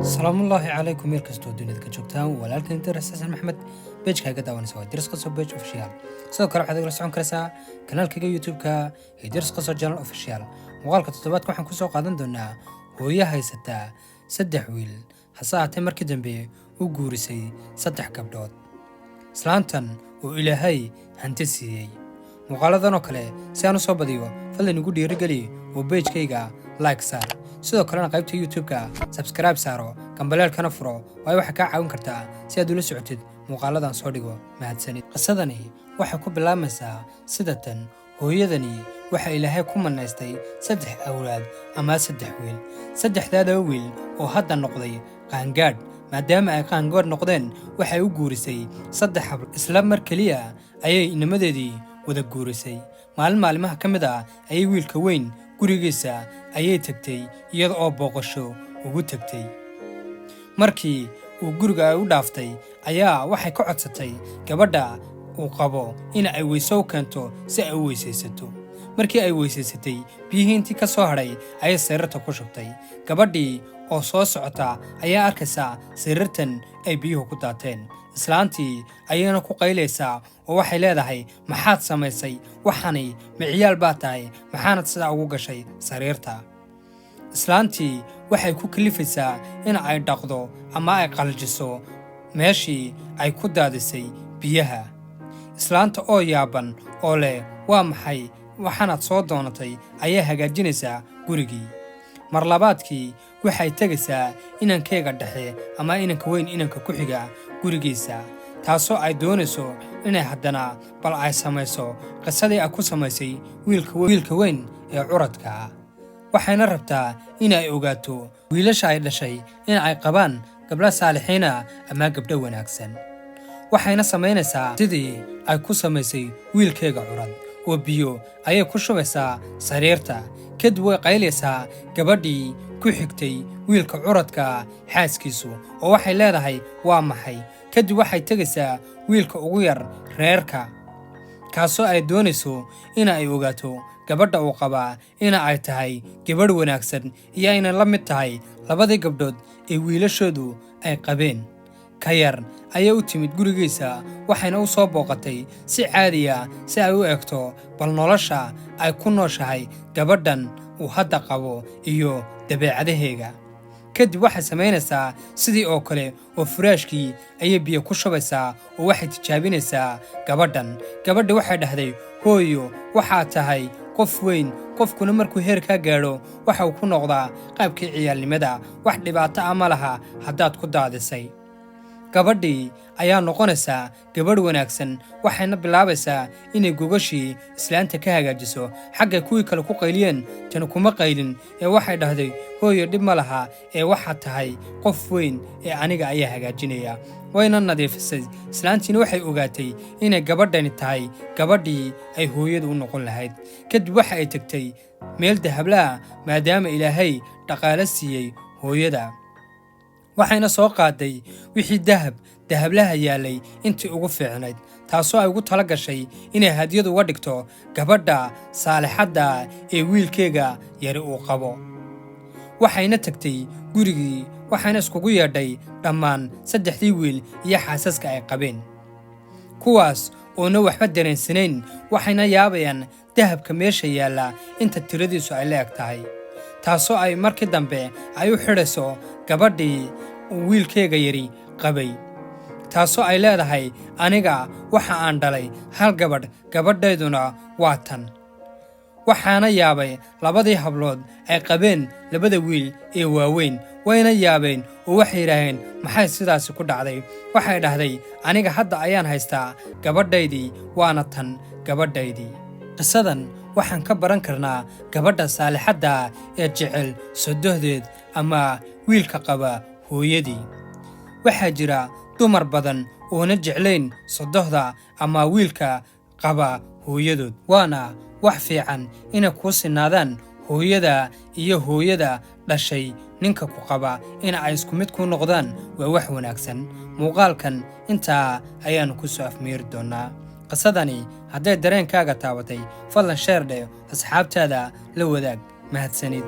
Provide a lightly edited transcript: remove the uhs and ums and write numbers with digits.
السلام الله عليكم ميركستو دنيا كجوجتان walaalkan Idris Xasan Maxmed page-ka daawanaysa waa Idris Qaso page official sidoo kale waxaad la socon kartaa kanaalkayga YouTube-ka Idris Qaso channel official muuqaalka toddobaadka waxaan ku soo qaadan doonaa hooyo haysata 3 wiil hase ahaatee markii dambe u guurisay 3 gabdhood islaantan oo Ilaahay hanti siiyay muuqaaladan oo kale si aan u soo badiyo fadlan igu dhiirigeli oo page-kayga like saar sidoo kalena qaybta YouTube-ka subscribe saaro kambalaalkana furo way waxa ka caawin kartaa si aad ula socotid muuqaaladan soo dhigo mahadsanid qisadani waxa ku bilaamaysaa sidatan hooyadani waxa Ilaahay ku manaystay 3 awlaad ama 3 wiil saddexdaada wiil oo hadda noqday qaangaadh maadaama ay qaangaadh noqdeen waxay u guurisay 3 habl isla mar kaliya ayay inamadeedii wada guurisay maalmaha ka mid ah ayay wiilka weyn gurigiisa ayay tagtay iyada oo booqasho ugu tagtay markii uu guriga u dhaaftay ayaa waxay ka codsatay gabadha uu qabo in ay weyso keento si ay u weysaysato markii ay weysaysatay biyihii intii ka soo haray ayay sariirta ku shubtay gabadhii oo soo socota ayaa arkaysa sariirtan ay biyuhu ku daateen islaantii ayayna ku qaylaysaa oo waxay leedahay maxaad samaysay waxani miciyaal baa tahay maxaanad sidaa ugu gashay sariirta islaantii waxay ku kalifaysaa in ay dhaqdo ama ay qaljiso meeshii ay ku daadisay biyaha islaanta oo yaaban oo leh waa maxay waxaanad soo doonatay ayaa hagaajinaysaa gurigii mar labaadkii waxay tegaysaa inankeyga dhexe ama inanka weyn inanka ku xiga gurigiisa taasoo ay doonayso inay haddana bal ay samayso qisadii ay ku samaysay wiilka weyn ee curadka ah waxayna rabtaa inay ogaato wiilasha ay dhashay in ay qabaan gabdho saalixiina ama gabdho wanaagsan waxayna samaynaysaa sidii ay ku samaysay wiilkeega curad oo biyo ayay ku shubaysaa sariirta kadib way qaylaysaa gabadhii ku xigtay wiilka curadka xaaskiisu oo waxay leedahay waa maxay kadib waxay tegaysaa wiilka ugu yar reerka kaasoo ay doonayso in ay ogaato gabadha uu qabaa in ay tahay gabadh wanaagsan iyo inay la mid tahay labadii gabdhood ee wiilashoodu ay qabeen ka yar ayay u timid gurigiisa waxayna u soo booqatay si caadi ah si ay u eegto bal nolosha ay ku nooshahay gabadhan uu hadda qabo iyo dabeecadaheega kadib waxay samaynaysaa sidii oo kale oo furaashkii ayay biyo ku shubaysaa oo waxay tijaabinaysaa gabadhi waxay dhahday hooyo waxaad tahay qof weyn qofkuna markuu heer ka gaadho waxa uu ku noqdaa qaybkii ciyaalnimada wax dhibaato ah ma laha haddaad ku daadisay gabadhii ayaa noqonaysaa gabadh wanaagsan waxayna bilaabaysaa inay gogashii islaanta ka hagaajiso xaggay kuwii kale ku qayliyeen tan kuma qaylin ee waxay dhahday hooyo dhib ma laha ee waxaad tahay qof weyn ee aniga ayaa hagaajinaya wayna nadiifisay islaantiina waxay ogaatay inay gabadhani tahay gabadhii ay hooyadu u noqon lahayd kadib waxa ay tagtay meel dahablaha maadaama Ilaahay dhaqaale siiyey hooyada waxayna soo qaaday wixii dahablaha yaalay intii ugu fiicnayd taasoo ay ugu tala gashay inay hadiyad uga dhigto gabadha saalixadda ee wiilkeega yari uu qabo waxayna tagtay gurigii waxayna iskugu yeedhay dhammaan 3 wiil iyo xaasaska ay qabeen kuwaas oona waxba dareensanayn waxayna yaabayaan dahabka meesha yaala inta tiradiisu ay leeg tahay taasoo ay markii dambe ay u xidhayso gabadhii wiilkeega yari qabay taasoo ay leedahay aniga waxa aan dhalay hal gabadhayduna waa tan waxaana yaabay labadii hablood ay qabeen labada wiil ee waaweyn wayna yaabeen oo waxay yidhaaheen maxay sidaasi ku dhacday waxay dhahday aniga hadda ayaan haystaa gabadhaydii waana tan gabadhaydii qisadan waxaan ka baran karnaa gabadha saalixadda ee jecel sodohdeed ama wiilka qaba hooyadii waxaa jira dumar badan oona jeclayn sodohda ama wiilka qaba hooyadood waana wax fiican inay kuu sinaadaan hooyada iyo hooyada dhashay ninka ku qaba in ay isku mid ku noqdaan waa wax wanaagsan muuqaalkan intaa ayaanu ku soo afmeeri doonaa qisadani hadday dareenkaaga taabatay fadlan sheer dheh asxaabtaada la wadaag mahadsanid